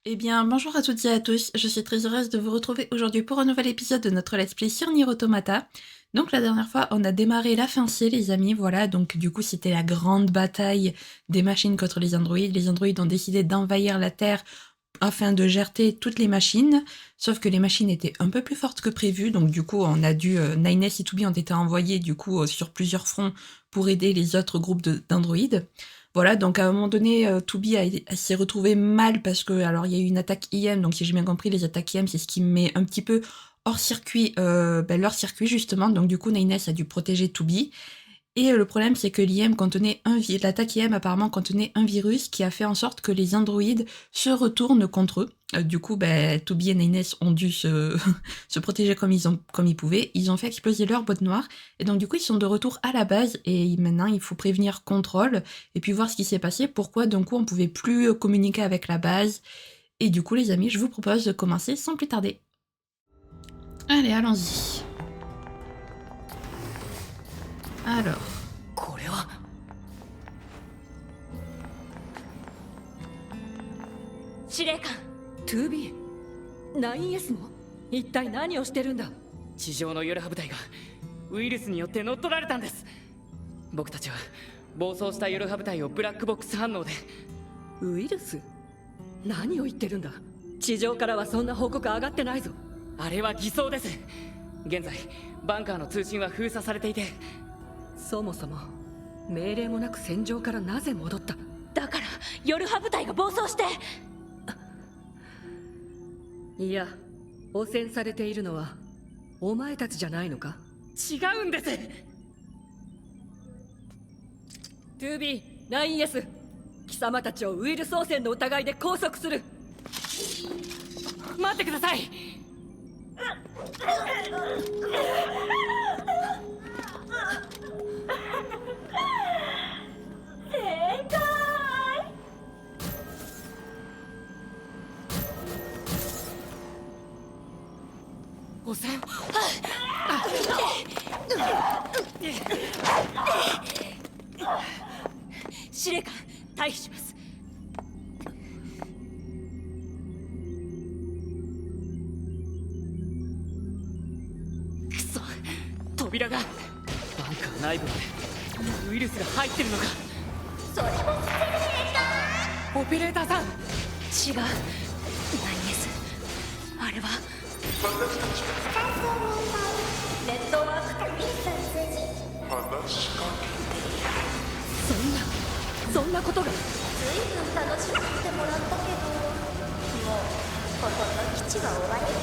Eh bien, bonjour à toutes et à tous, je suis très heureuse de vous retrouver aujourd'hui pour un nouvel épisode de notre Let's Play sur Nier Automata. Donc la dernière fois, on a démarré la fin C, les amis, voilà, donc du coup c'était la grande bataille des machines contre les androïdes. Les androïdes ont décidé d'envahir la Terre afin de gerter toutes les machines, sauf que les machines étaient un peu plus fortes que prévu, donc du coup on a dû, Nines et Tubi ont été envoyés du coup sur plusieurs fronts pour aider les autres groupes d'androïdes. Voilà, donc à un moment donné, Tubi s'est retrouvé mal parce que, alors il y a eu une attaque IM, donc si j'ai bien compris, les attaques IM, c'est ce qui met un petit peu hors circuit, leur circuit justement, donc du coup Nines a dû protéger Tubi. Et le problème, c'est que l'attaque IM apparemment contenait un virus qui a fait en sorte que les androïdes se retournent contre eux. Du coup, Toby et Nines ont dû se protéger comme ils pouvaient. Ils ont fait exploser leur boîte noire. Et donc, du coup, ils sont de retour à la base. Et maintenant, il faut prévenir Control et puis voir ce qui s'est passé. Pourquoi, d'un coup, on pouvait plus communiquer avec la base. Et du coup, les amis, je vous propose de commencer sans plus tarder. Allez, allons-y. Alors. これは司令官 2B 9S も一体何をしてるんだ。地上のヨルハ部隊がウイルスによって乗っ取られたんです。僕たちは暴走したヨルハ部隊をブラックボックス反応で。ウイルス？何を言ってるんだ。地上からはそんな報告上がってないぞ。あれは偽装です。現在バンカーの通信は封鎖されていて、そもそも命令もなく戦場からなぜ戻った。だからヨルハ部隊が暴走して。いや、汚染されているのはお前たちじゃないのか。違うんです。 2B 9S 貴様たちをウイルス汚染の疑いで拘束する。待ってください。汚染？司令官退避します。くそ、扉が。バンカー内部までウイルスが入ってるのか。それもオペレーターさん。違う。ナイエス。あれはネットワークとウイルスに通じそんなことが。随分楽しませてもらったけど、もうここの基地は終わりに。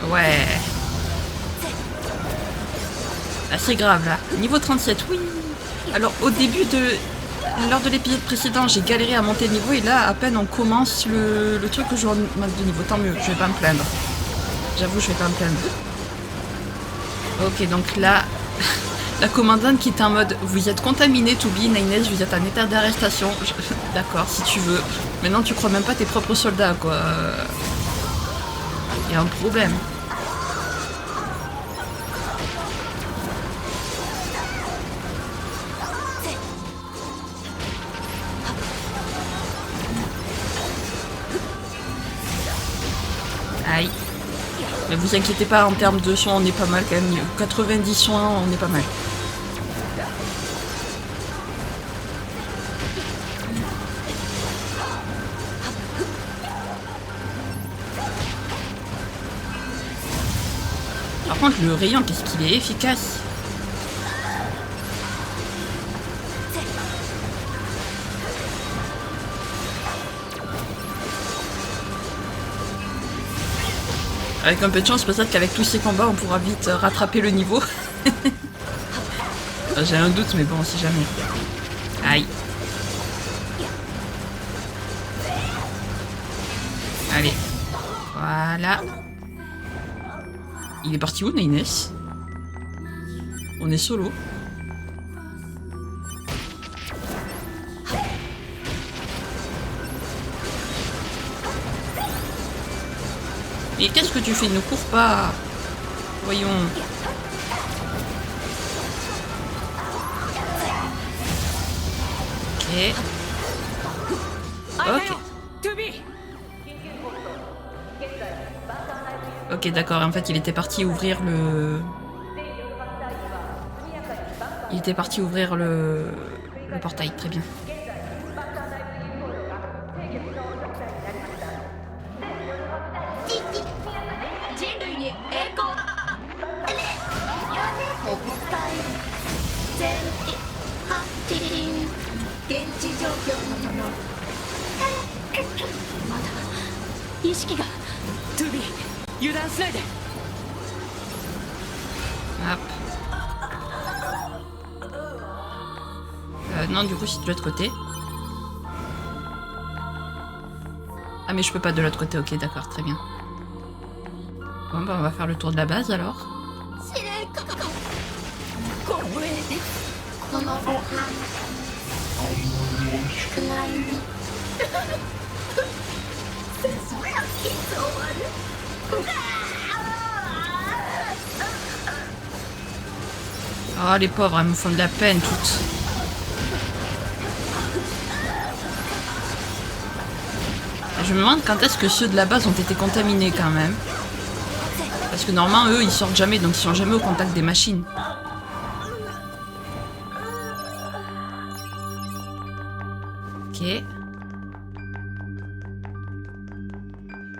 Ouais. Assez grave là. Niveau 37, oui. Alors au début lors de l'épisode précédent, j'ai galéré à monter de niveau et là, à peine on commence le truc que je remonte de niveau. Tant mieux, je vais pas me plaindre. J'avoue, je vais pas me plaindre. Ok, donc là, la commandante qui est en mode, vous êtes contaminé, Tubi, Nines, vous êtes en état d'arrestation. D'accord, si tu veux. Maintenant, tu crois même pas tes propres soldats, quoi. Y a un problème. Aïe. Mais vous inquiétez pas, en termes de soins, on est pas mal quand même. 90 soins, on est pas mal. Par contre, le rayon, qu'est-ce qu'il est efficace. Avec un peu de chance, peut-être qu'avec tous ces combats, on pourra vite rattraper le niveau. J'ai un doute, mais bon, si jamais. Aïe. Allez. Voilà. Il est parti où, Nines? On est solo. Et qu'est-ce que tu fais? Ne cours pas. Voyons. Ok. Ok. Ok, d'accord. En fait, il était parti ouvrir le... Il était parti ouvrir le portail. Très bien. Tubi, 油断しないで。 Hop. Non, du coup, c'est de l'autre côté. Ah, mais je peux pas de l'autre côté. Ok, d'accord, très bien. Bon, bah, on va faire le tour de la base alors. Oh, les pauvres, elles me font de la peine toutes. Je me demande quand est-ce que ceux de la base ont été contaminés quand même. Parce que normalement, eux, ils sortent jamais, donc ils sont jamais au contact des machines. Ok.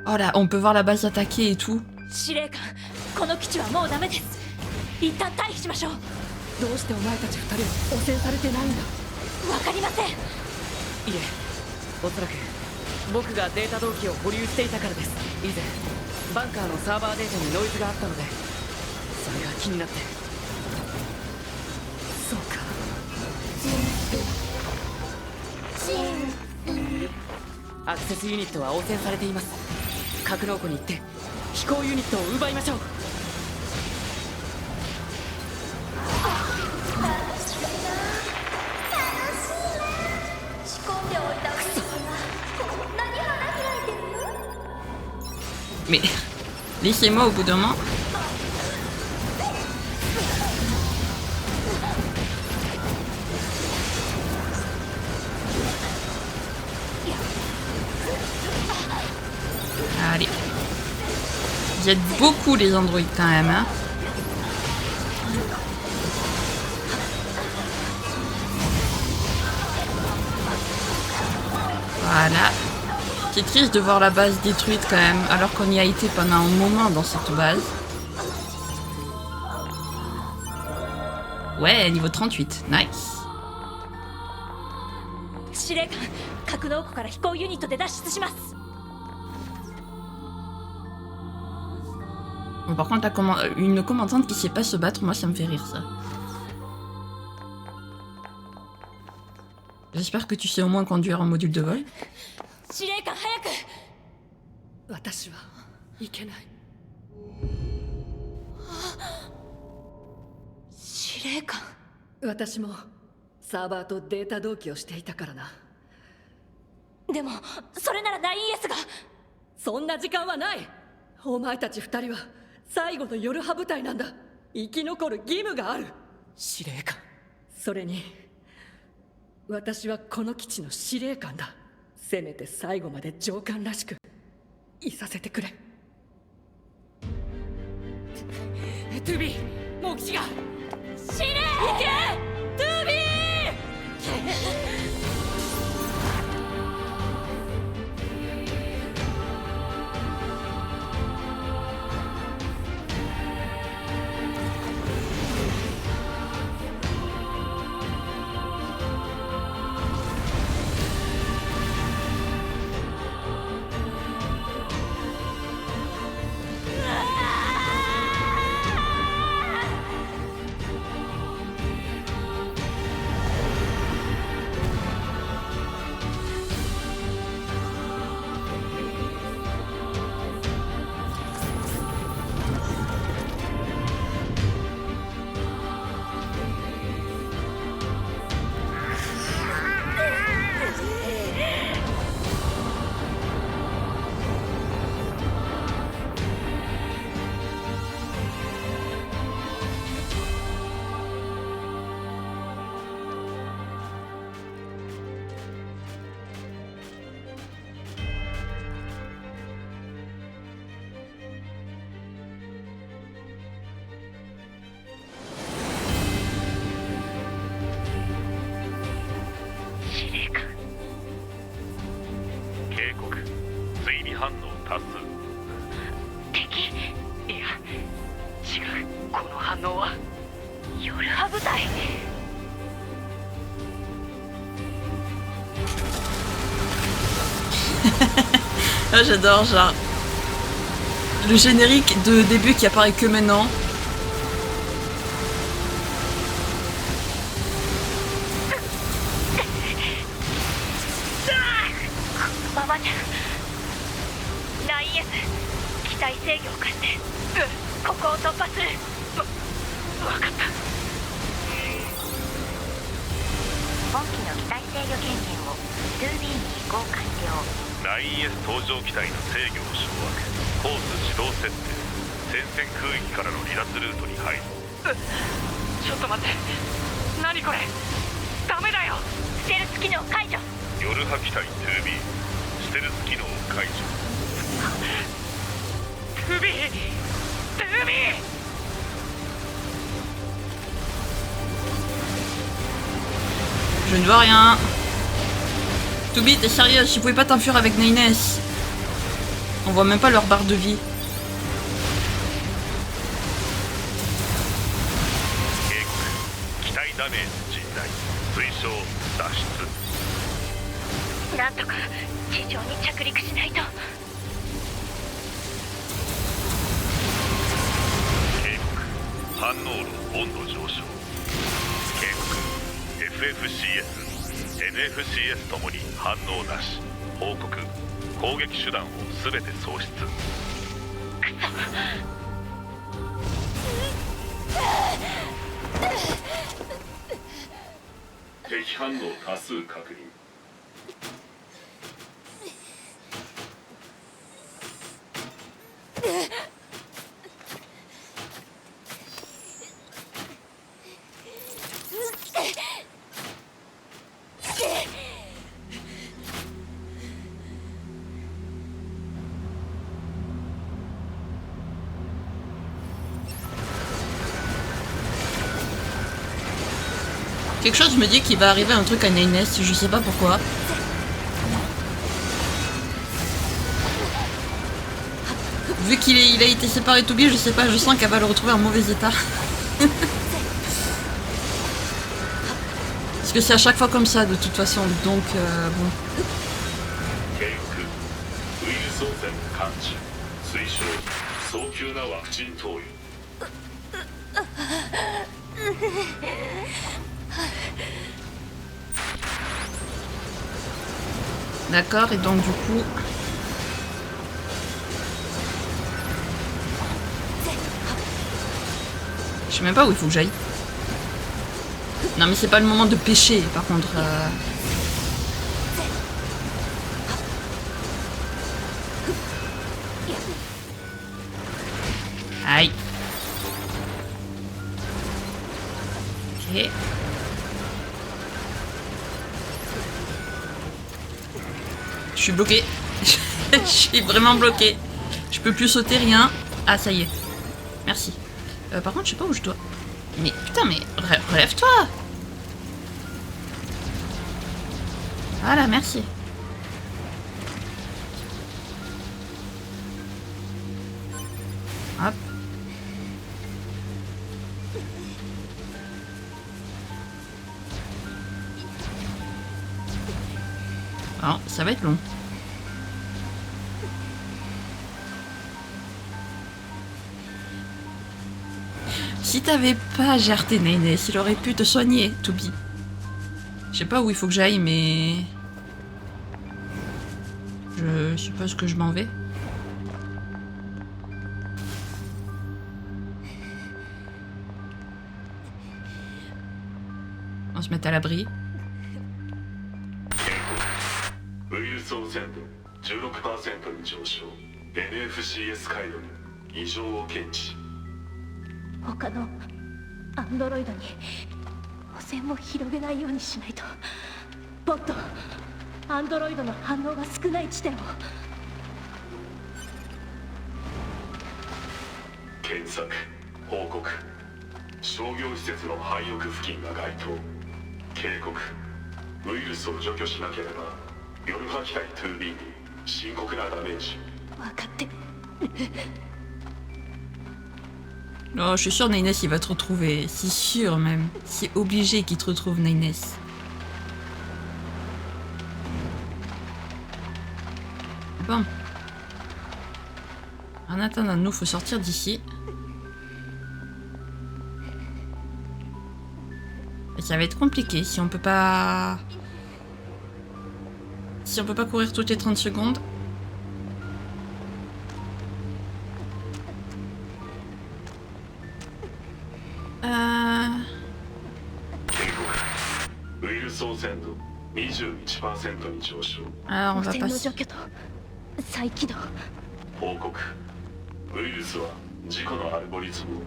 Oh là, on peut voir la base attaquer et tout. 司令官、この基地はもうダメです。一旦退避しましょう。どうしてお前たち二人は汚染されてないんだ。わかりません。いえ、おそらく僕がデータ同期を保留していたからです。以前バンカーのサーバーデータにノイズがあったので、それが気になって。そうか。アクセスユニットは汚染されています。格納庫に行って飛行ユニットを奪いましょう。仕込んでおいたウイルスがこんなに花開いてるよ。 Mais laissez-moi au bout d'un moment. Allez. Vous êtes beaucoup les androïdes quand même, hein. Voilà. C'est triste de voir la base détruite quand même, alors qu'on y a été pendant un moment dans cette base. Ouais, niveau 38. Nice. 司令官、格納庫から飛行ユニットで脱出します。 Bon, par contre, une commandante qui sait pas se battre, moi ça me fait rire ça. J'espère que tu sais au moins conduire en module de vol. 司令官、早く。私はいけない。司令官。私もサーバーとデータ同期をしていたからな。でもそれなら 9S が。そんな時間はない。お前たち二人は最後の夜派部隊なんだ。生き残る義務がある。司令官。それに私はこの基地の司令官だ。せめて最後まで上官らしくいさせてくれ。トゥービー、もう基地が。司令。行けトゥービー。反応多数。敵？いや違う、この反応は夜派部隊。Ah, j'adore, genre le générique de début qui apparaît que maintenant. 馬場ちゃん、ナインエス機体制御を貸して。ここを突破する。分かった。本機の機体制御権限を 2B に移行完了。9S 搭乗機体の制御を掌握。コース自動設定。戦線空域からの離脱ルートに入る。ちょっと待って、何これ。ダメだよ。ステルス機能解除。夜波機体 2B ステルス機能を解除。2B Je ne vois rien. Toby, t'es sérieux? Je pouvais pas t'enfuir avec Nines. On voit même pas leur barre de vie. 警告。機体ダメージ甚大。推奨脱出。なんとか地上に着陸しないと。警告。反応炉温度上昇。警告。FFCS、NFCS ともに反応なし。報告。攻撃手段を全て喪失。敵反応多数確認。Quelque chose me dit qu'il va arriver un truc à Nines, je sais pas pourquoi. Vu qu'il a été séparé de Toby, je sais pas, je sens qu'elle va le retrouver en mauvais état. Parce que c'est à chaque fois comme ça de toute façon, donc bon. ウイルス汚染感知。推奨早急なワクチン投与。D'accord, et donc du coup... Je sais même pas où il faut que j'aille. Non mais c'est pas le moment de pêcher par contre. Aïe. Ok. Je suis bloqué. Je suis vraiment bloqué. Je peux plus sauter rien. Ah ça y est. Merci. Par contre je sais pas où je dois. Mais putain mais relève-toi. Voilà, merci. Hop. Oh, ça va être long. Si t'avais pas géré Nines, il aurait pu te soigner, Toby. Je sais pas où il faut que j'aille, mais... Je suppose que je m'en vais. On se met à l'abri. ウイルス汚染度 16% に上昇。NFCS 回路に異常を検知。他のアンドロイドに汚染を広げないようにしないと。もっとアンドロイドの反応が少ない地点を。検索報告。商業施設の廃屋付近が該当。警告。ウイルスを除去しなければ夜波機体 2B に深刻なダメージ。分かってる。 Oh, je suis sûre Nines il va te retrouver. C'est sûr même. C'est obligé qu'il te retrouve Nines. Bon. En attendant, nous faut sortir d'ici. Et ça va être compliqué si on peut pas... Si on peut pas courir toutes les 30 secondes. Alors on va 汚染の passer. 除去と再起動。報告。ウイルスは自己のアルゴリズムを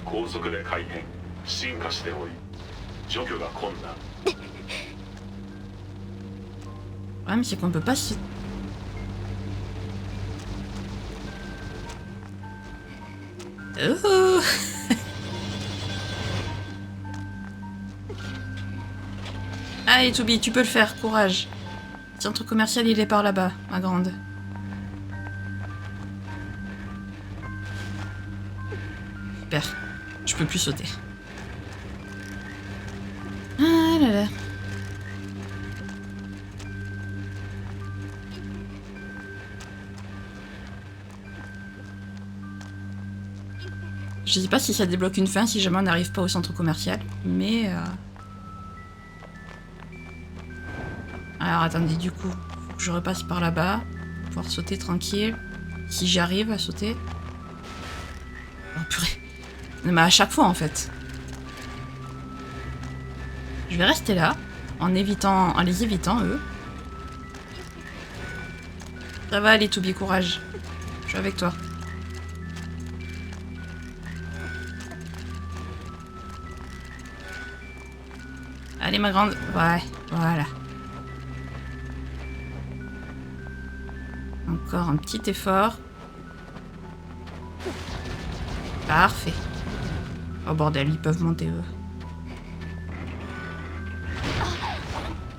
高速で改変進化しており除去が困難。 Le problème c'est qu'on peut pas se... Oh. Allez Toubi, tu peux le faire, courage. Le centre commercial il est par là-bas, ma grande. Super, je peux plus sauter. Ah là là. Je sais pas si ça débloque une fin si jamais on n'arrive pas au centre commercial, mais... Alors attendez, du coup, faut que je repasse par là-bas, pour pouvoir sauter tranquille, si j'arrive à sauter. Oh purée. Non mais à chaque fois en fait. Je vais rester là, en les évitant eux. Ça va aller Toubi, courage. Je suis avec toi. Allez ma grande, ouais, voilà. Encore un petit effort. Parfait. Oh bordel, ils peuvent monter eux.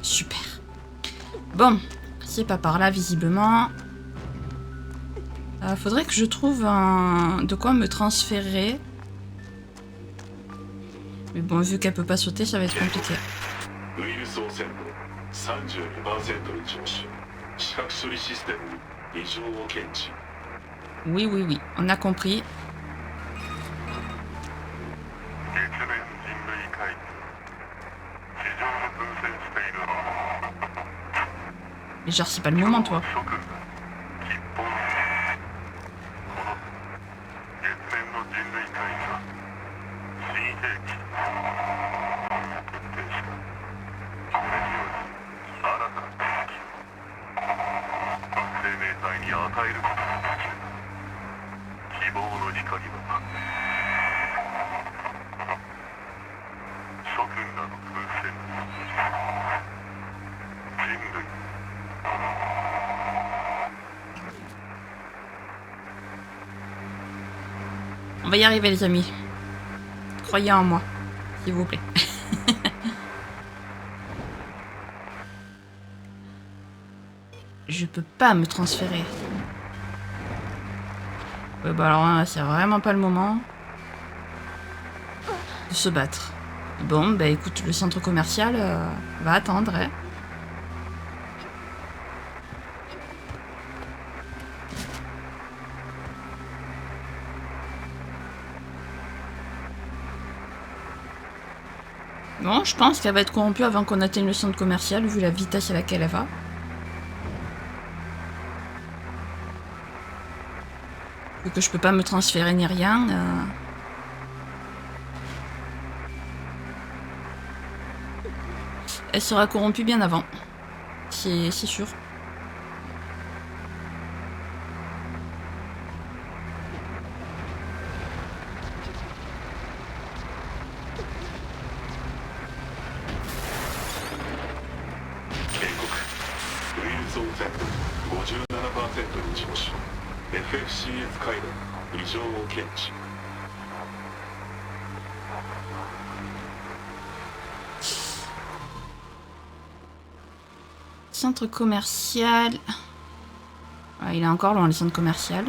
Super. Bon, c'est pas par là visiblement. Faudrait que je trouve de quoi me transférer. Mais bon, vu qu'elle peut pas sauter, ça va être compliqué. Oui, oui, oui, on a compris. Mais genre, c'est pas le moment, toi. On va y arriver les amis. Croyez en moi, s'il vous plaît. Je peux pas me transférer. Ouais, bah alors là, c'est vraiment pas le moment de se battre. Bon, bah écoute, le centre commercial va attendre, hein. Bon, je pense qu'elle va être corrompue avant qu'on atteigne le centre commercial, vu la vitesse à laquelle elle va. Vu que je peux pas me transférer ni rien. Elle sera corrompue bien avant. C'est sûr. Centre commercial. Ah, il est encore loin, le centre commercial.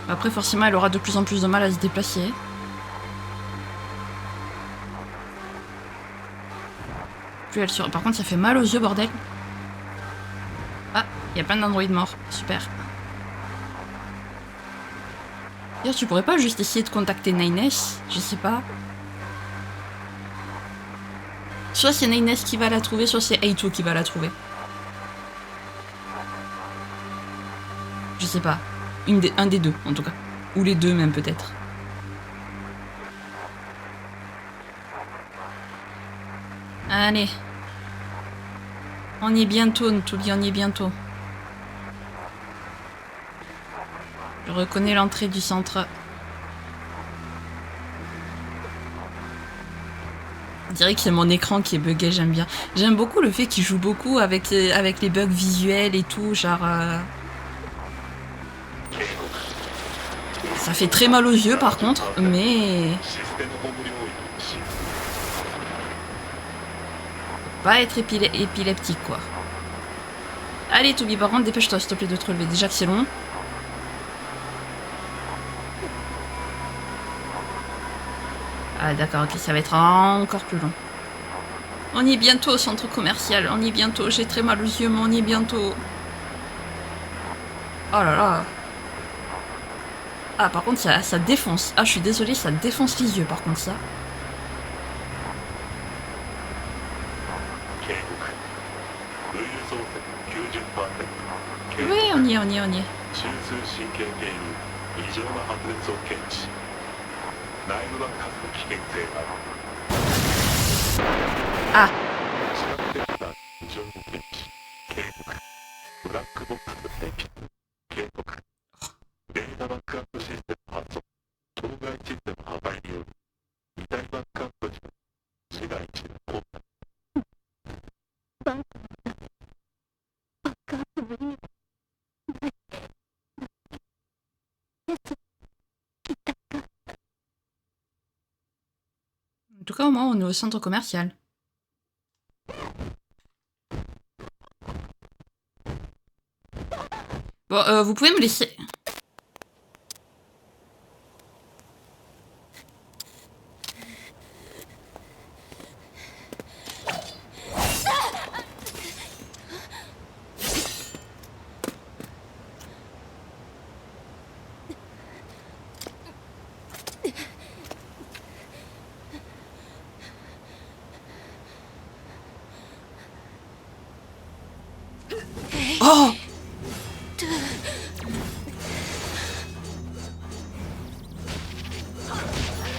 Après, forcément, elle aura de plus en plus de mal à se déplacer. Plus elle sera... Par contre, ça fait mal aux yeux, bordel. Ah, il y a plein d'androïdes morts. Super. D'ailleurs, tu pourrais pas juste essayer de contacter Nines? Je sais pas. Soit c'est Nines qui va la trouver, soit c'est Eito qui va la trouver. Je sais pas. Un des deux, en tout cas. Ou les deux, même, peut-être. Allez. On y est bientôt, Ntouli, on y est bientôt. Je reconnais l'entrée du centre. Je dirais que c'est mon écran qui est bugué, j'aime bien. J'aime beaucoup le fait qu'il joue beaucoup avec les bugs visuels et tout, genre... Ça fait très mal aux yeux par contre, mais... Pas être épileptique quoi. Allez Toby, par contre dépêche-toi s'il te plaît de te relever, déjà que c'est long. Ah d'accord, ok, ça va être encore plus long. On y est bientôt au centre commercial, on y est bientôt, j'ai très mal aux yeux mais on y est bientôt. Oh là là. Ah par contre ça défonce. Ah je suis désolée, ça défonce les yeux par contre ça. Oui on y est, on y est, on y est. Ah. En tout cas, au moins, on est au centre commercial. Bon, vous pouvez me laisser... Oh!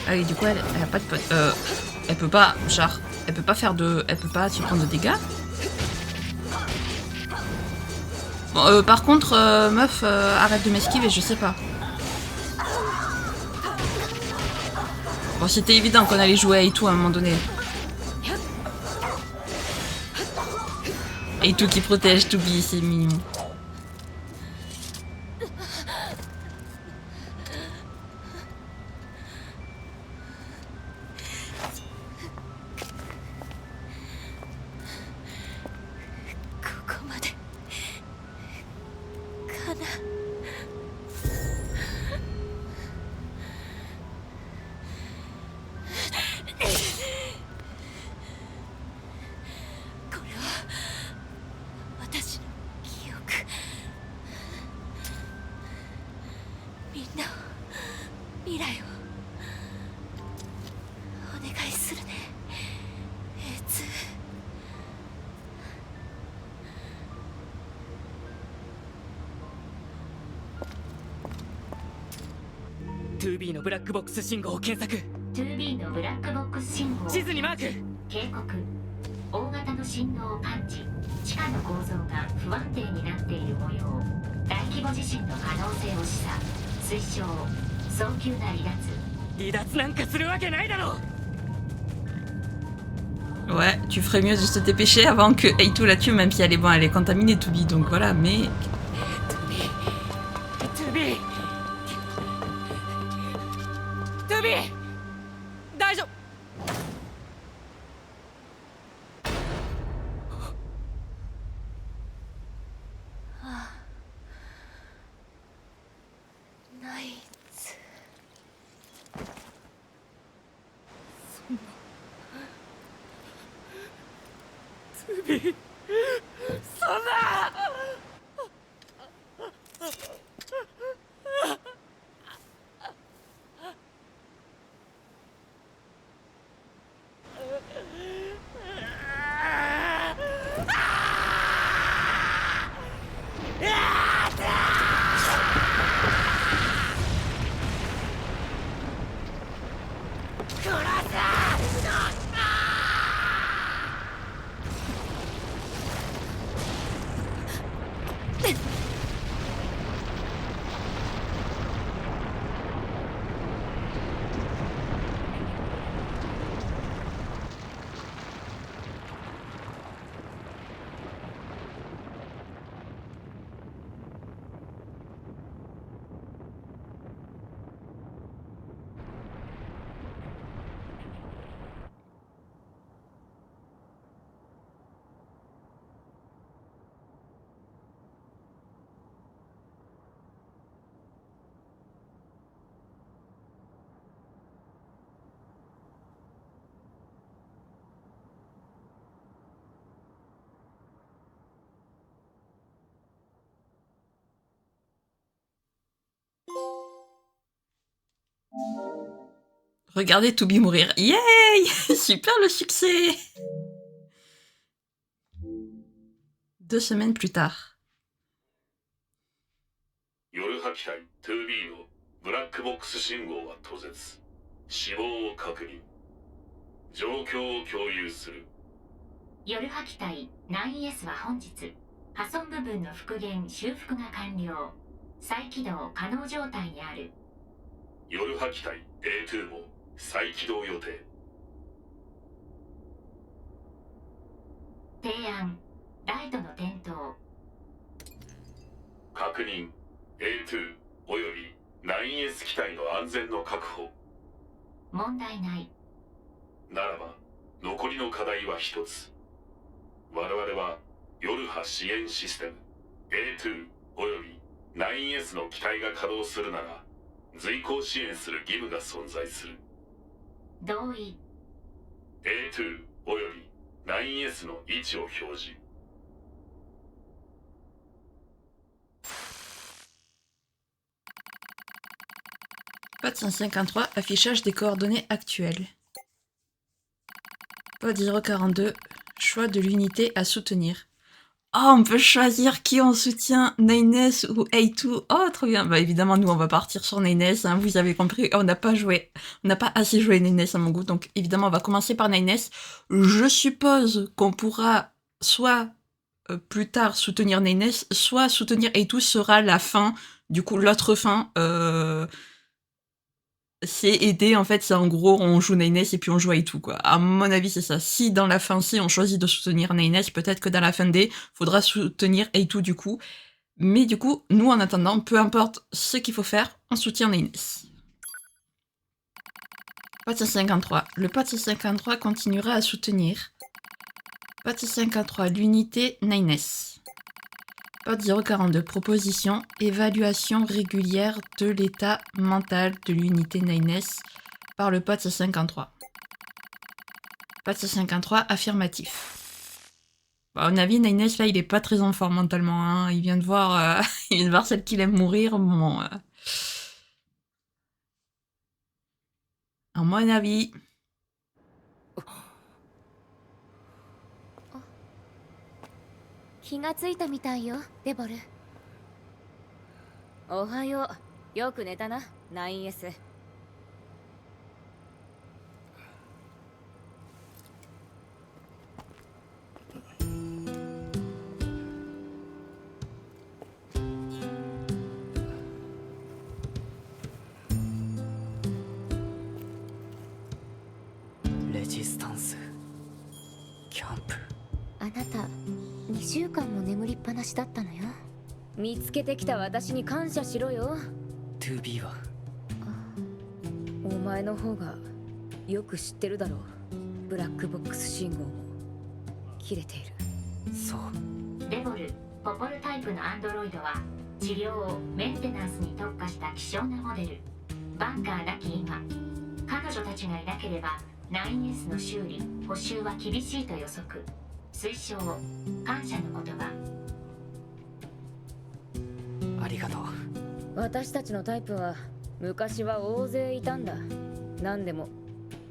Ah oui, du coup, elle a pas de pote. Elle peut pas, genre, elle peut pas faire de... Elle peut pas se prendre de dégâts. Bon, par contre, meuf, arrête de m'esquiver, je sais pas. Bon, c'était évident qu'on allait jouer à Eito à un moment donné. Eito qui protège Toby, c'est mignon.2B のブラックボックス信号を検索。 2B のブラックボックス信号。地図にマーク。警告。大型の振動を感知。地下の構造が不安定になっている模様。大規模地震の可能性を示唆。推奨。早急な離脱。離脱なんかするわけないだろう。 Ouais, tu ferais mieux de te dépêcher avant que Eito la tue, même si elle est contaminée, Toby, donc voilà, mais... 2B ビー大丈夫。ナイツ。トゥビー、そんな。Regardez Toby mourir. Yay! Super le succès! 2 semaines plus tard. 夜破機体 2B のブラックボックス信号は途絶。死亡を確認。状況を共有する。夜破機体 9S は本日破損部分の復元修復が完了。再起動可能状態にある。夜破機体 A2 も再起動予定。提案ライトの点灯。確認 A2 および 9S 機体の安全の確保。問題ない。ならば残りの課題は一つ。我々は夜波支援システム A2 および 9S の機体が稼働するなら随行支援する義務が存在する。同意。 A2 および 9S の位置を表示。Pod 153, affichage des coordonnées actuelles. Pod 042, choix de l'unité à soutenir. Oh, on peut choisir qui on soutient, 9S ou A2. Oh, trop bien. Bah évidemment, nous, on va partir sur 9S, hein, vous avez compris, on n'a pas joué. On n'a pas assez joué 9S à mon goût, donc évidemment, on va commencer par 9S. Je suppose qu'on pourra soit plus tard soutenir 9S, soit soutenir A2 sera la fin. Du coup, l'autre fin, c'est aider, en fait, c'est en gros, on joue 9S et puis on joue A2, quoi. À mon avis, c'est ça. Si dans la fin C, on choisit de soutenir 9S, peut-être que dans la fin D, faudra soutenir A2 du coup. Mais du coup, nous, en attendant, peu importe ce qu'il faut faire, on soutient 9S. Pod 53. Le Pod 53 continuera à soutenir. Pod 53, l'unité 9S. Pod 042, proposition, évaluation régulière de l'état mental de l'unité 9S par le Pod 53. Pod 53, affirmatif. Bah, à mon avis, 9S, là, il est pas très en forme mentalement, hein. Il vient de voir, il vient de voir celle qu'il aime mourir, bon... À mon avis... 気がついたみたいよ、デボル。おはよう。よく寝たな、9S。レジスタンスキャンプ。あなた、2週間も眠りっぱなしだったのよ。見つけてきた私に感謝しろよ。 2B はお前の方がよく知ってるだろう。ブラックボックス信号も切れている。そう。デボル、ポポルタイプのアンドロイドは治療をメンテナンスに特化した希少なモデル。バンカーなき今、彼女たちがいなければ 9S の修理・補修は厳しいと予測。推奨、感謝の言葉。ありがとう。私たちのタイプは昔は大勢いたんだ。何でも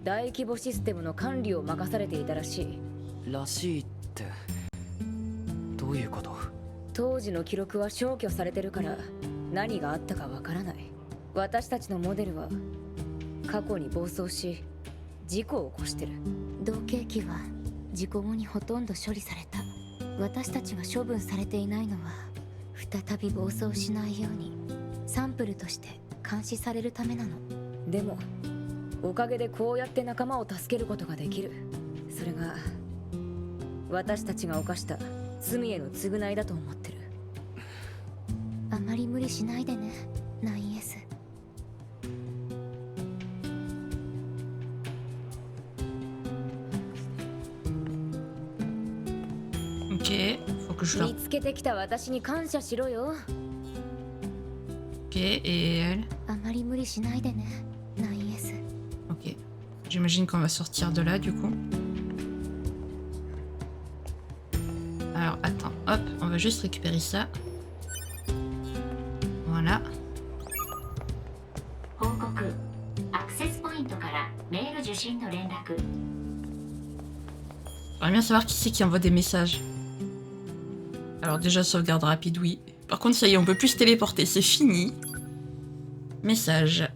大規模システムの管理を任されていたらしい。らしいってどういうこと？当時の記録は消去されてるから何があったかわからない。私たちのモデルは過去に暴走し事故を起こしてる。同型機は事故後にほとんど処理された。私たちが処分されていないのは再び暴走しないようにサンプルとして監視されるためなの。でもおかげでこうやって仲間を助けることができる。それが私たちが犯した罪への償いだと思ってる。あまり無理しないでね、9S。Ok, faut que je leur... 見つけてきた私に感謝しろよ。 Ok, et elle? あまり無理しないでね、9S。 Ok. J'imagine qu'on va sortir de là, du coup. Alors, attends, hop, on va juste récupérer ça. Voilà. 報告、アクセスポイントからメール受信の連絡。 J'aimerais bien savoir qui c'est qui envoie des messages. Alors déjà, sauvegarde rapide, oui. Par contre, ça y est, on peut plus se téléporter, c'est fini. Message.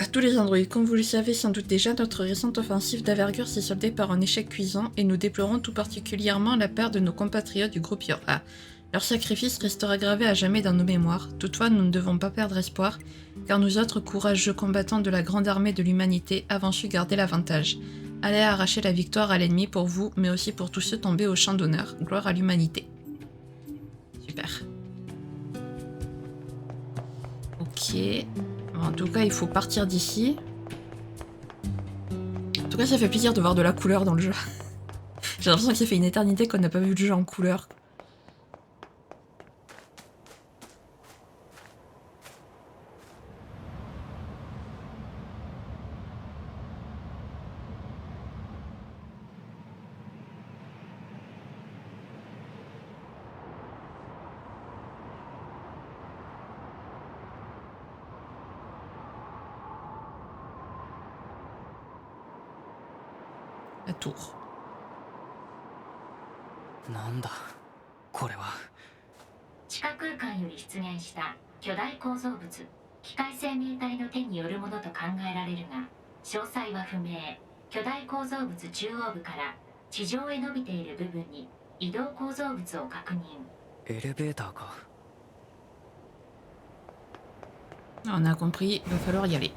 À tous les androïdes, comme vous le savez sans doute déjà, notre récente offensive d'envergure s'est soldée par un échec cuisant et nous déplorons tout particulièrement la perte de nos compatriotes du groupe Yor-A. Leur sacrifice restera gravé à jamais dans nos mémoires. Toutefois, nous ne devons pas perdre espoir, car nous autres courageux combattants de la grande armée de l'humanité avons su garder l'avantage. Allez arracher la victoire à l'ennemi pour vous, mais aussi pour tous ceux tombés au champ d'honneur. Gloire à l'humanité. Super. Ok. Bon, en tout cas, il faut partir d'ici. En tout cas, ça fait plaisir de voir de la couleur dans le jeu. J'ai l'impression que ça fait une éternité qu'on n'a pas vu le jeu en couleur. La tour. なんだこれは。地下空間より出現した巨大構造物、機械生命体の手によるものと考えられるが、詳細は不明。巨大構造物中央部から地上へ伸びている部分に移動構造物を確認。エレベーターか。On a compris, il va falloir y aller.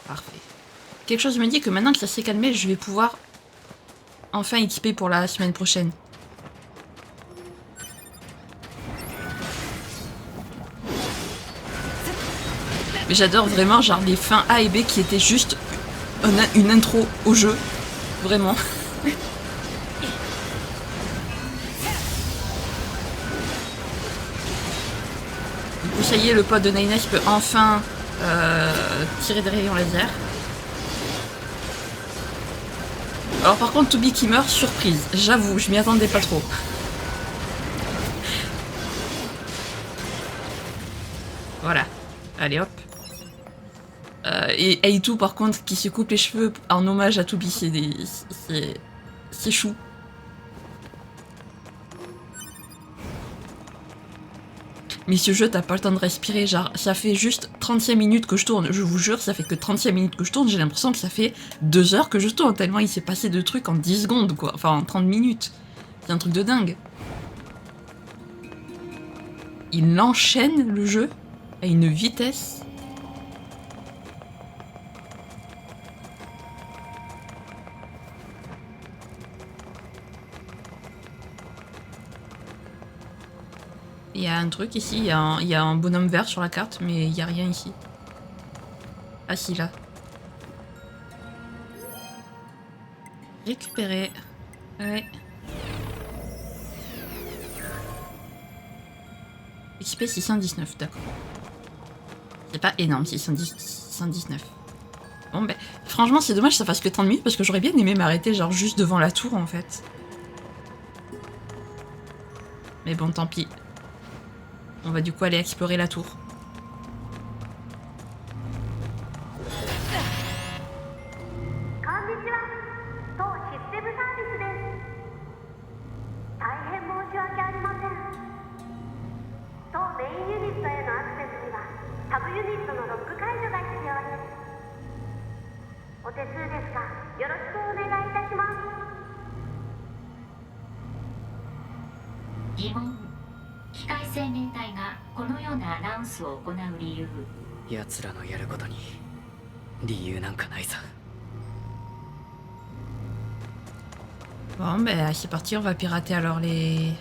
Parfait. Quelque chose me dit que maintenant que ça s'est calmé, je vais pouvoir enfin équiper pour la semaine prochaine. Mais j'adore vraiment genre les fins A et B qui étaient juste une intro au jeu. Vraiment. Du coup ça y est, le pote de 9S peut enfin tirer des rayons laser. Alors par contre, Toby qui meurt, surprise. J'avoue, je m'y attendais pas trop. Voilà. Allez hop. Et Aitu par contre qui se coupe les cheveux en hommage à Toby, c'est chou. Mais ce jeu, t'as pas le temps de respirer, genre ça fait juste 35 minutes que je tourne, je vous jure, ça fait que 35 minutes que je tourne, j'ai l'impression que ça fait 2 heures que je tourne, tellement il s'est passé de trucs en 10 secondes quoi, enfin en 30 minutes. C'est un truc de dingue. Il enchaîne le jeu à une vitesse. Il y a un truc ici, il y a un bonhomme vert sur la carte, mais il n'y a rien ici. Ah si, là. Récupérer. Ouais. XP 619, d'accord. C'est pas énorme, 619. Bon ben, franchement c'est dommage que ça fasse que 30 minutes parce que j'aurais bien aimé m'arrêter genre juste devant la tour en fait. Mais bon, tant pis. On va du coup aller explorer la tour.奴らのやることに理由なんかないさ。 Bon ben c'est parti, on va pirater alors les...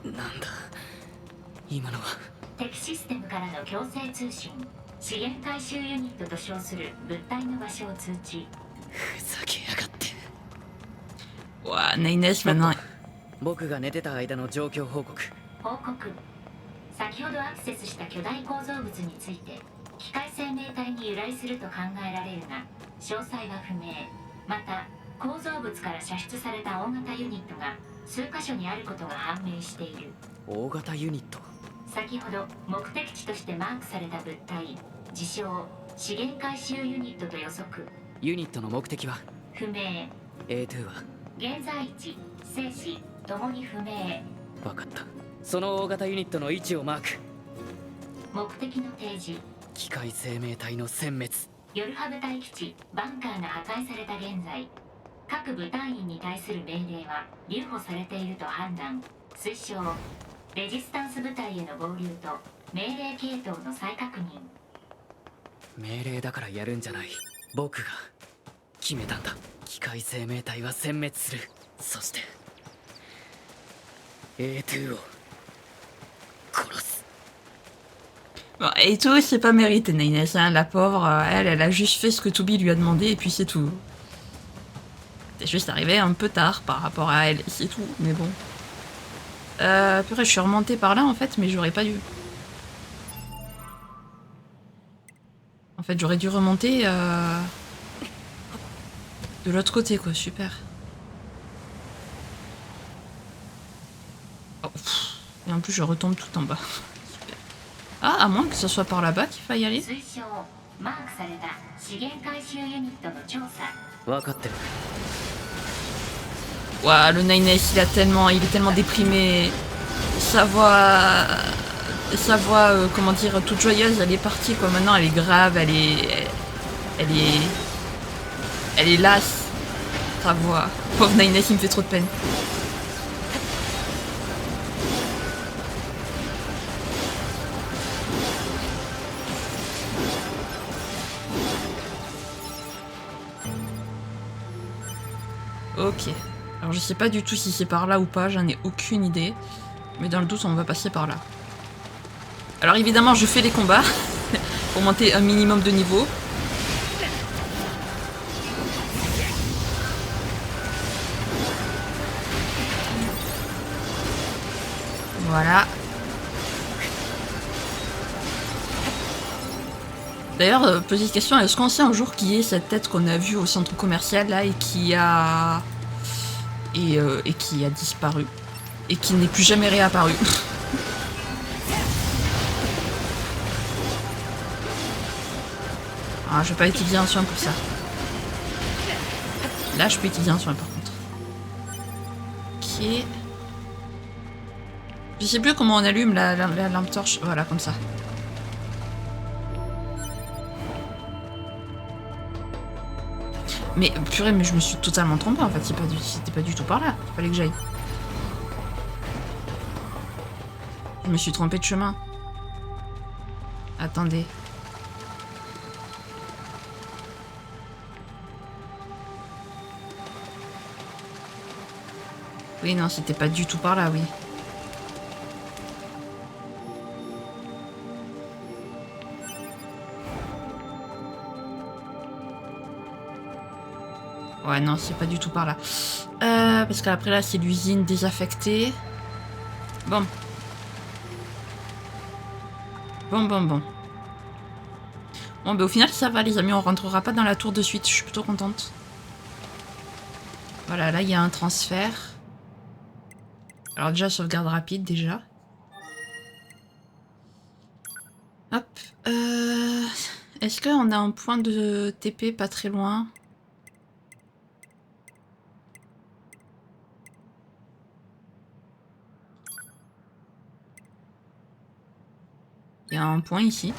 なんだ今のは。敵システムからの強制通信、資源回収ユニットと称する物体の場所を通知。ふざけやがって。 Ouah, Nines maintenant. 僕が寝てた間の状況報告。報告。先ほどアクセスした巨大構造物について機械生命体に由来すると考えられるが詳細は不明。また構造物から射出された大型ユニットが数箇所にあることが判明している。大型ユニット。先ほど目的地としてマークされた物体、自称資源回収ユニットと予測。ユニットの目的は不明。 A2 は現在地、生死ともに不明。分かった。その大型ユニットの位置をマーク。目的の提示。機械生命体の殲滅。ヨルハ部隊基地バンカーが破壊された現在、各部隊員に対する命令は留保されていると判断。推奨レジスタンス部隊への合流と命令系統の再確認。命令だからやるんじゃない。僕が決めたんだ。機械生命体は殲滅する。そして A2 を殺す。 Bon, et tout, c'est pas mérité, Nines, hein. La pauvre, elle a juste fait ce que Toby lui a demandé et puis c'est tout. C'est juste arrivé un peu tard par rapport à elle, c'est tout, mais bon. Purée, je suis remontée par là en fait, mais j'aurais pas dû. En fait, j'aurais dû remonter de l'autre côté, quoi, super. Oh, pff. Et en plus, je retombe tout en bas. Super. Ah, à moins que ce soit par là-bas qu'il faille y aller. 推奨マークされた資源回収ユニットの調査。分かってる。 Ouah, le Nines, il est tellement déprimé. Sa voix, comment dire, toute joyeuse, elle est partie quoi. Maintenant, elle est grave, elle est lasse. Sa voix. Pauvre Nines, il me fait trop de peine. Ok. Alors je sais pas du tout si c'est par là ou pas, j'en ai aucune idée. Mais dans le doute, on va passer par là. Alors évidemment, je fais les combats pour monter un minimum de niveau. Voilà. D'ailleurs, petite question, est-ce qu'on sait un jour qui est cette tête qu'on a vue au centre commercial là et qui a... et qui a disparu et qui n'est plus jamais réapparu. Ah, je vais pas utiliser un soin pour ça. Là, je peux utiliser un soin par contre. Ok. Je sais plus comment on allume la lampe torche. Voilà, comme ça. Mais purée, mais je me suis totalement trompée en fait. C'était pas du tout par là. Il fallait que j'aille. Je me suis trompée de chemin. Attendez. Oui, non, c'était pas du tout par là, oui. Ouais, non, c'est pas du tout par là. Parce qu'après là, c'est l'usine désaffectée. Bon. Bon. Bon, bah au final, ça va, les amis. On rentrera pas dans la tour de suite. Je suis plutôt contente. Voilà, là, il y a un transfert. Alors déjà, sauvegarde rapide, déjà. Hop. Est-ce qu'on a un point de TP pas très loin? Il y a un point ici.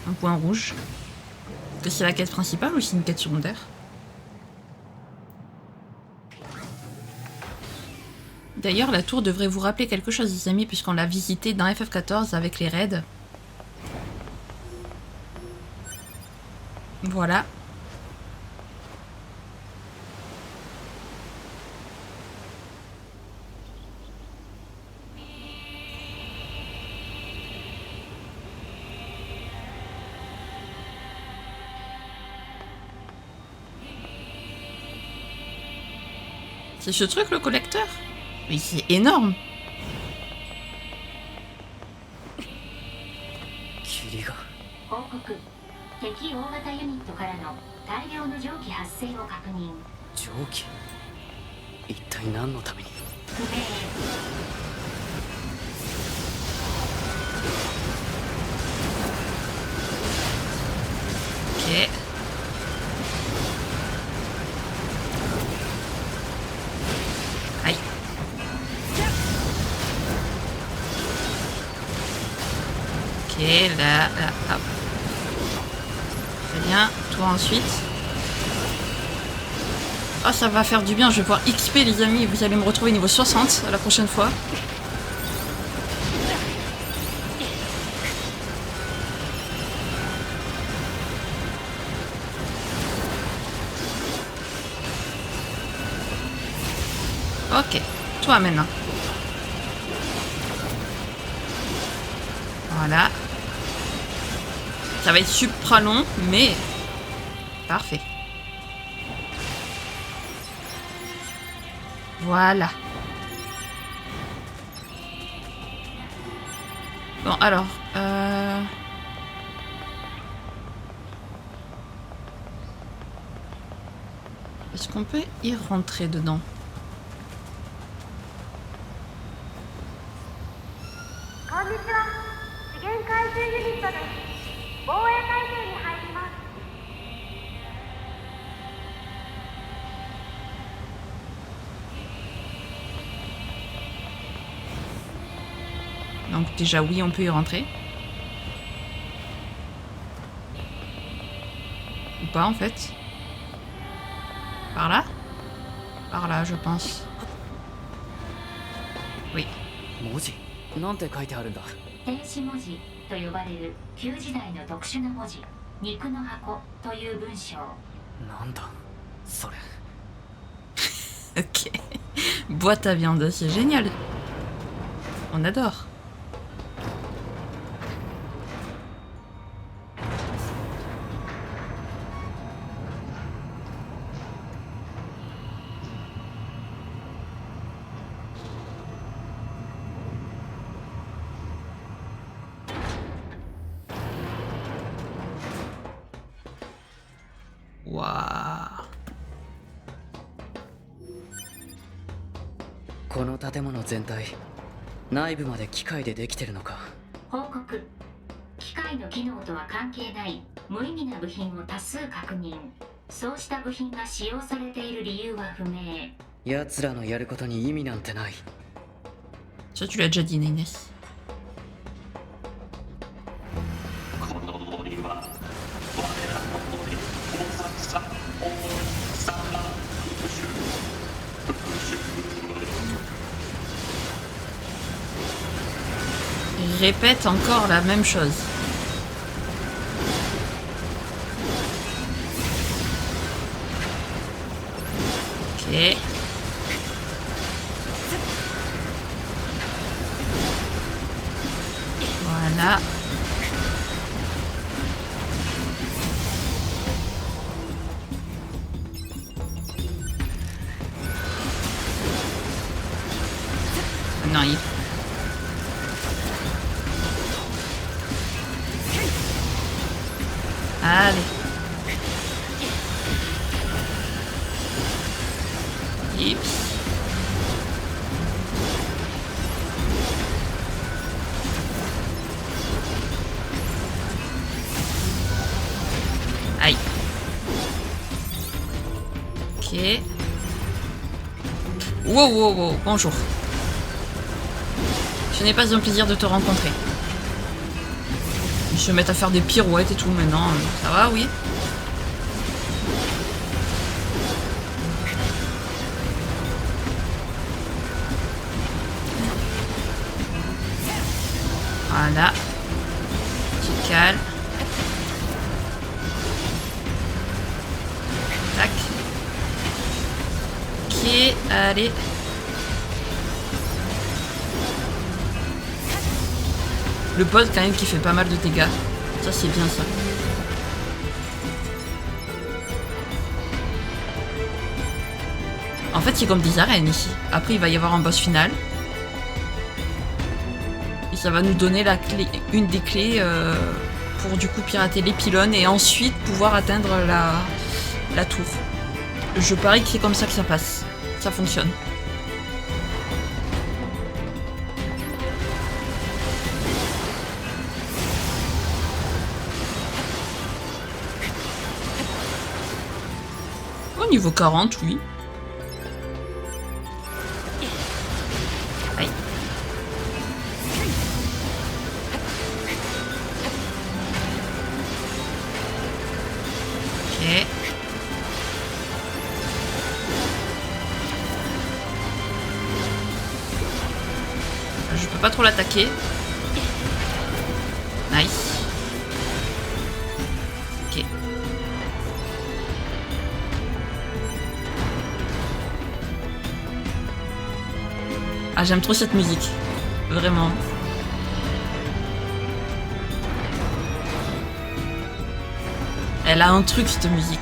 Un point rouge. Est-ce que c'est la quête principale ou c'est une quête secondaire? D'ailleurs, la tour devrait vous rappeler quelque chose, les amis, puisqu'on l'a visité dans FF14 avec les raids. Voilà. C'est ce truc, le collecteur? Mais c'est énorme. 霧が。報告敵大型ユニットからの大量の蒸気発生を確認。蒸気。一体何のために。不明。Ok. Aïe. Ok, là, hop. Très bien. Toi ensuite. Oh, ça va faire du bien. Je vais pouvoir XP, les amis. Vous allez me retrouver niveau 60 la prochaine fois. Ok, toi maintenant. Voilà. Ça va être supra long, mais parfait. Voilà. Bon, alors... Est-ce qu'on peut y rentrer dedans? Donc déjà oui, on peut y rentrer. Ou pas en fait. Par là? Par là, je pense. Oui. 文字なんて書いてあるんだ。電子文字と呼ばれる旧時代の特殊な文字、肉の箱という文章。なんだそれ。Ok. Boîte à viande, c'est génial. On adore. Waouh. この建物全体、内部まで機械でできてるのか。報告機械の機能とは関係ない無意味な部品を多数確認。そうした部品が使用されている理由は不明。奴らのやることに意味なんてない。 Ça, tu l'as déjà dit, Inès. この森は我らの森、大さん Il répète encore la même chose. Ok. Voilà. Non, il... Allez. Ips. Aïe. Ok. Wow, wow, wow, bonjour. Ce n'est pas un plaisir de te rencontrer. Ils se mettent à faire des pirouettes et tout maintenant. Ça va, oui? Voilà. Tu calmes. Tac. Ok, allez. Le pote quand même qui fait pas mal de dégâts. Ça c'est bien ça. En fait c'est comme des arènes ici. Après il va y avoir un boss final. Et ça va nous donner la clé, une des clés pour du coup pirater les pylônes et ensuite pouvoir atteindre la tour. Je parie que c'est comme ça que ça passe. Ça fonctionne. Au niveau 40, oui. Aïe. Ok. Je peux pas trop l'attaquer. Nice. Ok. Ah, j'aime trop cette musique. Vraiment. Elle a un truc, cette musique.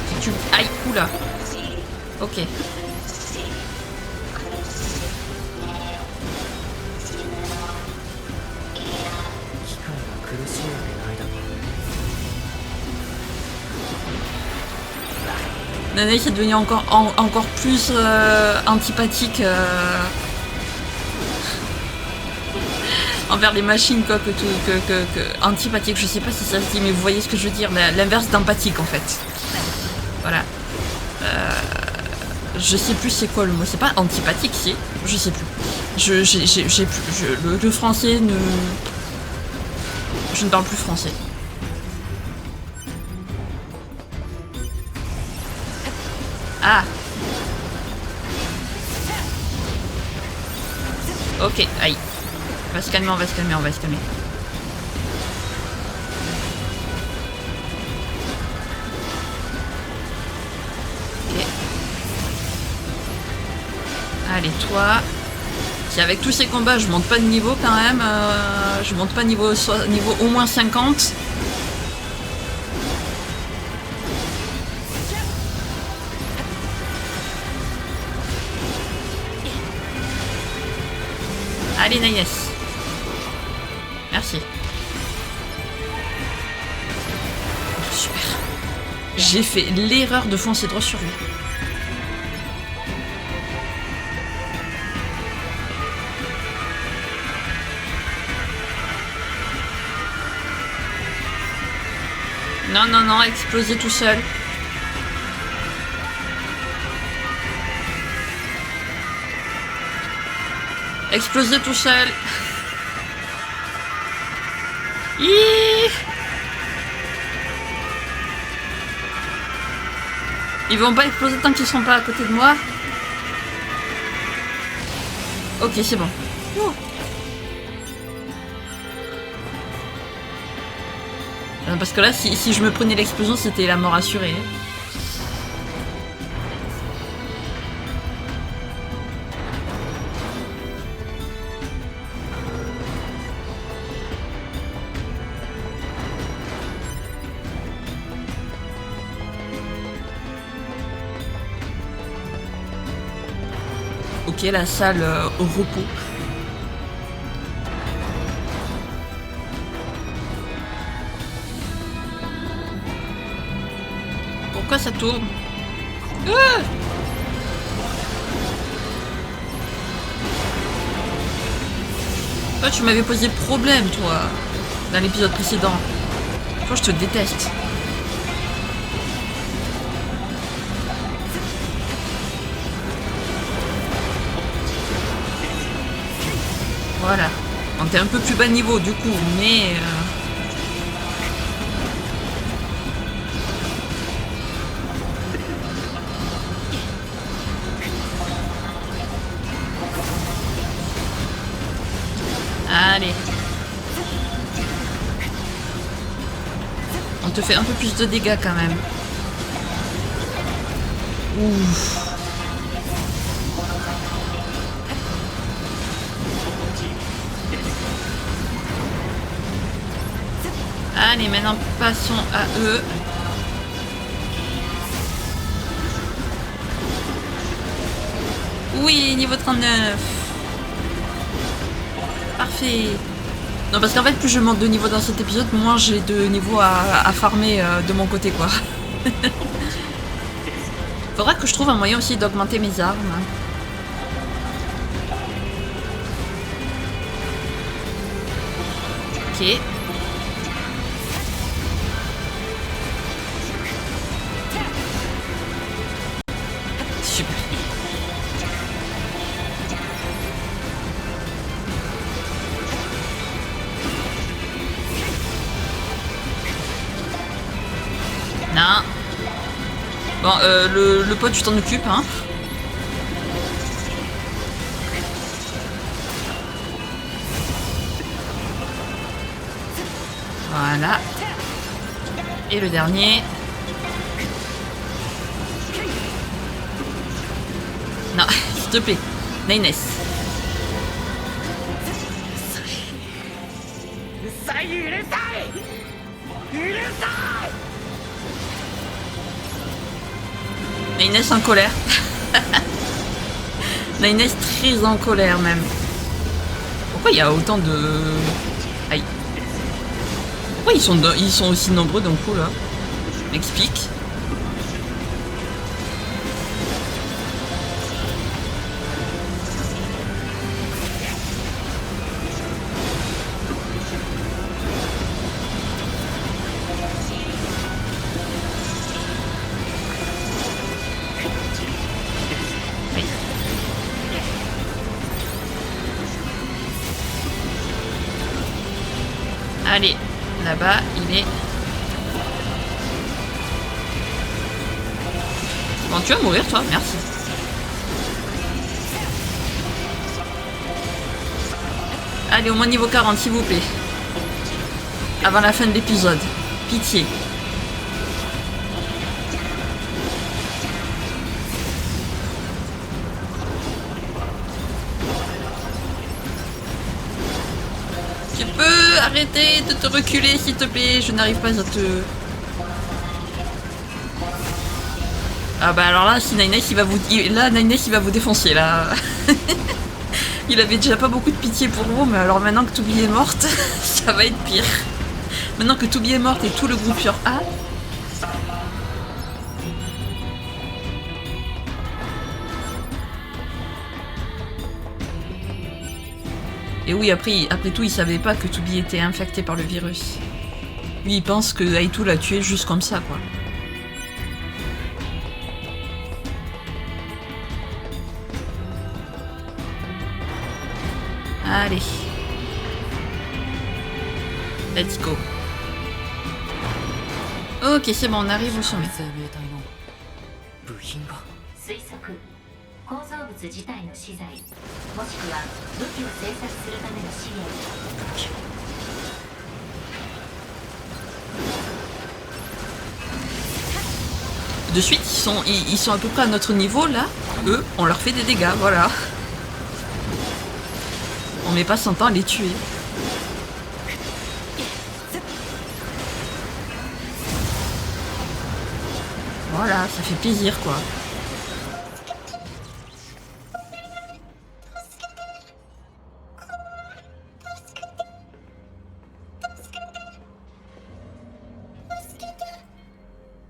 Si tu... Aïe, oula. Ok. 苦しいわけないだろ。 Nana est devenue encore plus antipathique envers les machines quoi, que antipathique, je sais pas si ça se dit mais vous voyez ce que je veux dire, l'inverse d'empathique en fait. Voilà. Je sais plus c'est quoi le mot, c'est pas antipathique, si, je sais plus. Le français ne... Je ne parle plus français. Ah. Ok, aïe. On va se calmer, on va se calmer, on va se calmer. Ok. Allez, toi. Si avec tous ces combats je monte pas de niveau quand même, je monte pas niveau au moins 50. Allez Naïs. Merci. Super. J'ai fait l'erreur de foncer droit sur lui. Non, non, non, exploser tout seul. Exploser tout seul. Ils vont pas exploser tant qu'ils sont pas à côté de moi. Ok, c'est bon. Parce que là, si je me prenais l'explosion, c'était la mort assurée. Ok, la salle au repos. Pourquoi ça tourne? Toi, tu m'avais posé problème, toi, dans l'épisode précédent. Toi, je te déteste. Voilà. On était un peu plus bas niveau, du coup, mais... Allez. On te fait un peu plus de dégâts quand même. Ouf. Allez, maintenant passons à eux. Oui, niveau 39. Parfait. Non, parce qu'en fait, plus je monte de niveau dans cet épisode, moins j'ai de niveau à farmer de mon côté, quoi. Faudra que je trouve un moyen aussi d'augmenter mes armes. Ok. Super. Non. Bon, le pote, tu t'en occupes, hein. Voilà. Et le dernier. Non, s'il te plaît. Nines. Nines en colère. Nines très en colère même. Pourquoi il y a autant de... Aïe. Pourquoi ils sont aussi nombreux d'un coup là? M'explique. Allez, là-bas, il est... Bon, tu vas mourir, toi, merci. Allez, au moins niveau 40, s'il vous plaît. Avant la fin de l'épisode. Pitié. Tu peux arrêter de te reculer, s'il te plaît. Je n'arrive pas à te... Ah bah alors là, si Nines, il va vous... Là, Nines, il va vous défoncer, là. Il avait déjà pas beaucoup de pitié pour vous, mais alors maintenant que Toubi est morte, ça va être pire. Maintenant que Toubi est morte et tout le groupe sur A... Et oui, après tout, il savait pas que Toubi était infecté par le virus. Lui, il pense que Aitu l'a tué juste comme ça, quoi. Allez. Let's go. Ok, c'est bon, on arrive au sommet. 生命体の部品が推測構造物自体の資材もしくは武器を製作するための資源。 De suite, ils sont à peu près à notre niveau, là. Eux, on leur fait des dégâts, voilà. On met pas son temps à les tuer. Voilà, ça fait plaisir, quoi.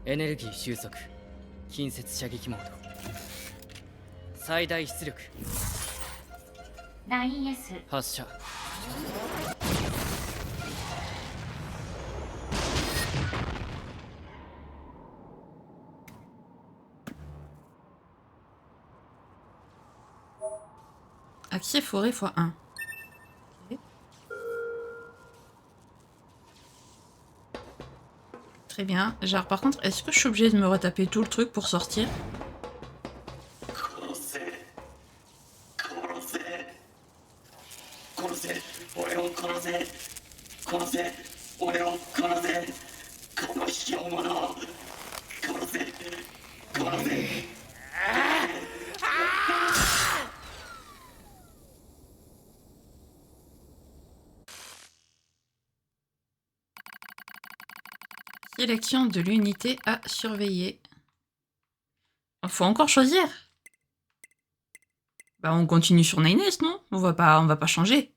Énergie 収束近接射撃モード最大出力 9S 発射 Accès forêt x1. Très bien. Genre, par contre, est-ce que je suis obligée de me retaper tout le truc pour sortir? Sélection de l'unité à surveiller. Faut encore choisir. Bah on continue sur 9S, non? On va pas changer.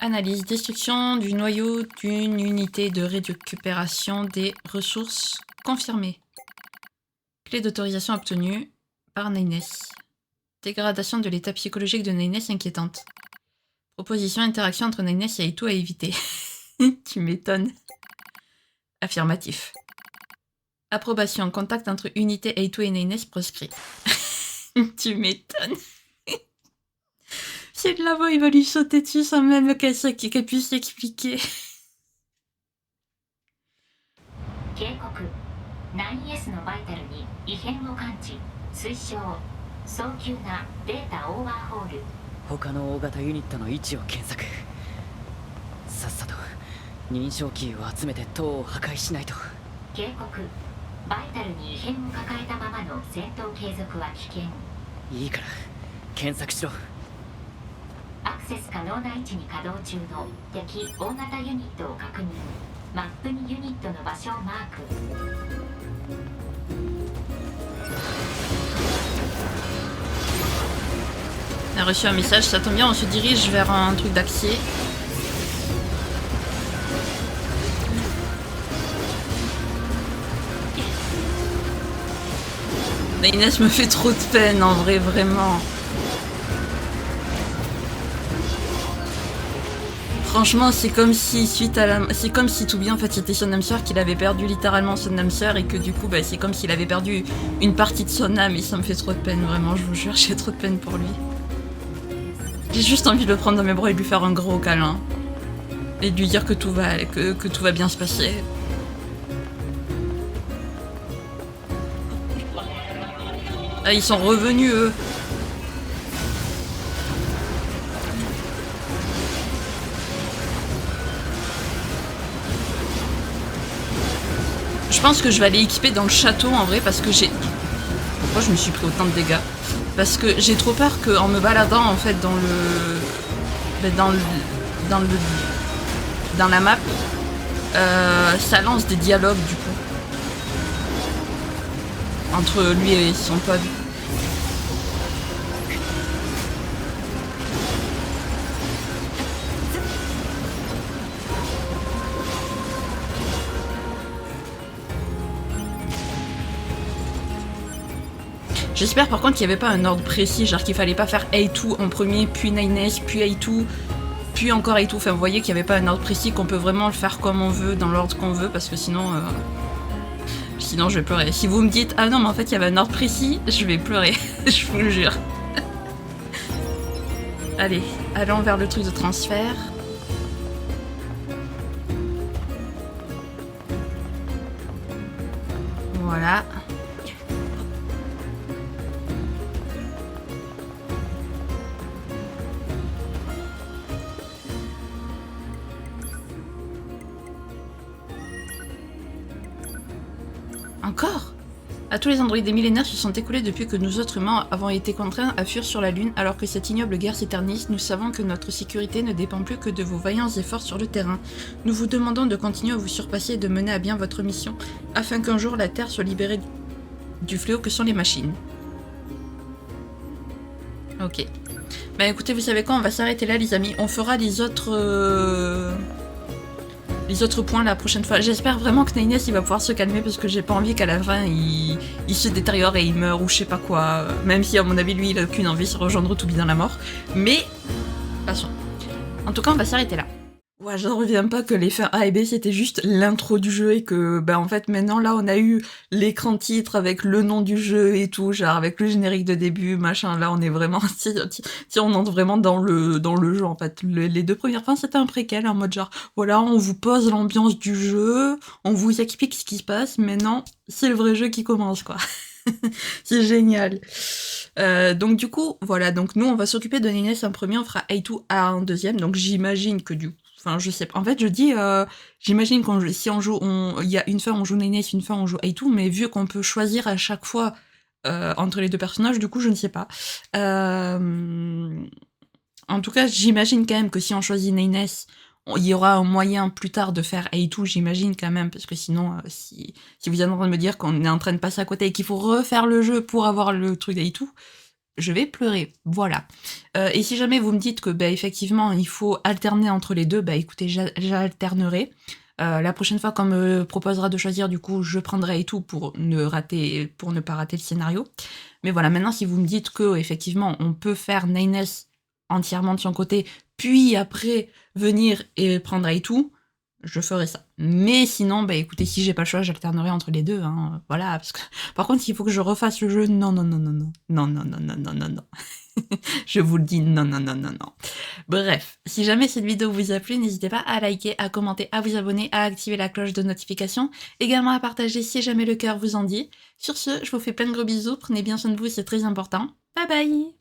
Analyse, destruction du noyau d'une unité de récupération des ressources confirmée. Clé d'autorisation obtenue par 9S. Dégradation de l'état psychologique de 9S inquiétante. Proposition, interaction entre 9S et Aitu à éviter. Tu m'étonnes. Affirmatif. Approbation. Contact entre unité Aitu et 9S proscrit. Tu m'étonnes. C'est de la voix, il va lui sauter dessus sans même qu'elle puisse l'expliquer. 警告 9S のバイタルに異変を感知推奨早急なデータオーバーホール。他の大型ユニットの位置を検索さっさと認証キーを集めて塔を破壊しないと。警告バイタルに異変を抱えたままの戦闘継続は危険。いいから検索しろ。アクセス可能な位置に稼働中の敵大型ユニットを確認。マップにユニットの場所をマーク。 On a reçu un message, ça tombe bien, on se dirige vers un truc d'accès. Inès me fait trop de peine en vrai, vraiment. Franchement, c'est comme si c'est comme si Toubi en fait c'était son âme sœur, qu'il avait perdu littéralement son âme sœur et que du coup bah, c'est comme s'il avait perdu une partie de son âme et ça me fait trop de peine, vraiment, je vous jure, j'ai trop de peine pour lui. J'ai juste envie de le prendre dans mes bras et de lui faire un gros câlin. Et de lui dire que tout va bien se passer. Ah, ils sont revenus, eux. Je pense que je vais aller équiper dans le château en vrai parce que j'ai... Pourquoi je me suis pris autant de dégâts? Parce que j'ai trop peur qu'en me baladant en fait dans la map, ça lance des dialogues du coup. Entre lui et son pote. J'espère par contre qu'il n'y avait pas un ordre précis, genre qu'il fallait pas faire Aitu en premier, puis 9S, puis Aitu, puis encore et tout. Enfin, vous voyez qu'il n'y avait pas un ordre précis, qu'on peut vraiment le faire comme on veut, dans l'ordre qu'on veut, parce que sinon je vais pleurer. Si vous me dites ah non mais en fait il y avait un ordre précis, je vais pleurer, je vous le jure. Allez, allons vers le truc de transfert. Voilà. Encore ? À tous les androïdes des millénaires se sont écoulés depuis que nous autres humains avons été contraints à fuir sur la Lune, alors que cette ignoble guerre s'éternise, nous savons que notre sécurité ne dépend plus que de vos vaillants efforts sur le terrain. Nous vous demandons de continuer à vous surpasser et de mener à bien votre mission, afin qu'un jour la Terre soit libérée du fléau que sont les machines. Ok. Bah écoutez, vous savez quoi, on va s'arrêter là les amis, on fera les autres points la prochaine fois. J'espère vraiment que Nines il va pouvoir se calmer parce que j'ai pas envie qu'à la fin il se détériore et il meurt ou je sais pas quoi. Même si à mon avis lui il a aucune envie de se rejoindre Toubi dans la mort. Mais passons. En tout cas on va s'arrêter là. Ouais, j'en reviens pas que les fins A et B c'était juste l'intro du jeu et que en fait maintenant là on a eu l'écran titre avec le nom du jeu et tout, genre avec le générique de début, machin, là on est vraiment si on entre vraiment dans le jeu en fait. Les deux premières fins c'était un préquel en mode genre voilà on vous pose l'ambiance du jeu, on vous explique ce qui se passe, maintenant c'est le vrai jeu qui commence quoi. C'est génial. Donc du coup voilà, donc nous on va s'occuper de Nines en premier, on fera A2 A en deuxième, donc j'imagine que enfin, je sais pas. En fait, je dis, j'imagine si on joue, il y a une fin on joue Nines, une fin on joue A2, mais vu qu'on peut choisir à chaque fois entre les deux personnages, du coup, je ne sais pas. En tout cas, j'imagine quand même que si on choisit Nines, il y aura un moyen plus tard de faire A2, j'imagine quand même, parce que sinon, si vous êtes en train de me dire qu'on est en train de passer à côté et qu'il faut refaire le jeu pour avoir le truc d'A2, je vais pleurer, voilà. Et si jamais vous me dites que effectivement il faut alterner entre les deux, écoutez, j'alternerai. La prochaine fois qu'on me proposera de choisir, du coup, je prendrai A2 pour ne pas rater le scénario. Mais voilà, maintenant si vous me dites que effectivement on peut faire Nines entièrement de son côté, puis après venir et prendre A2, je ferai ça. Mais sinon, écoutez, si j'ai pas le choix, j'alternerai entre les deux, hein, voilà, parce que par contre, s'il faut que je refasse le jeu, non. Je vous le dis, non. Bref, si jamais cette vidéo vous a plu, n'hésitez pas à liker, à commenter, à vous abonner, à activer la cloche de notification, également à partager si jamais le cœur vous en dit. Sur ce, je vous fais plein de gros bisous, prenez bien soin de vous, c'est très important. Bye bye!